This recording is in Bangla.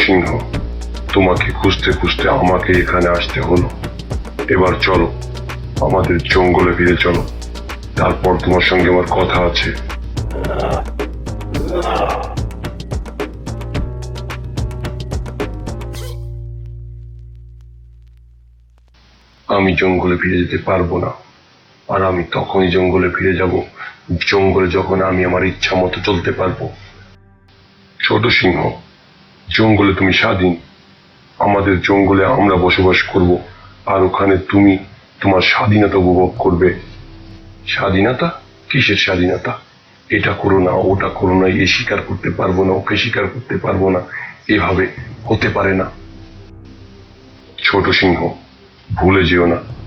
সিংহ, তোমাকে খুঁজতে খুঁজতে আমাকে এখানে আসতে হলো। এবার চলো, আমাদের জঙ্গলে ফিরে চলো। তারপর তোমার সঙ্গে আমার কথা আছে। আমি জঙ্গলে ফিরে যেতে পারবো না। আর আমি তখনই জঙ্গলে ফিরে যাব, জঙ্গলে যখন আমি আমার ইচ্ছা মতো চলতে পারবো। ছোট সিংহ, জঙ্গলে তুমি স্বাধীন। আমাদের জঙ্গলে আমরা বসবাস করব, আর ওখানে তুমি তোমার স্বাধীনতা উপভোগ করবে। স্বাধীনতা? কিসের স্বাধীনতা? এটা করো না, ওটা করো না, এ স্বীকার করতে পারবো না, ওকে স্বীকার করতে পারবো না, এভাবে হতে পারে না। ছোট সিংহ, ভুলে যেও না,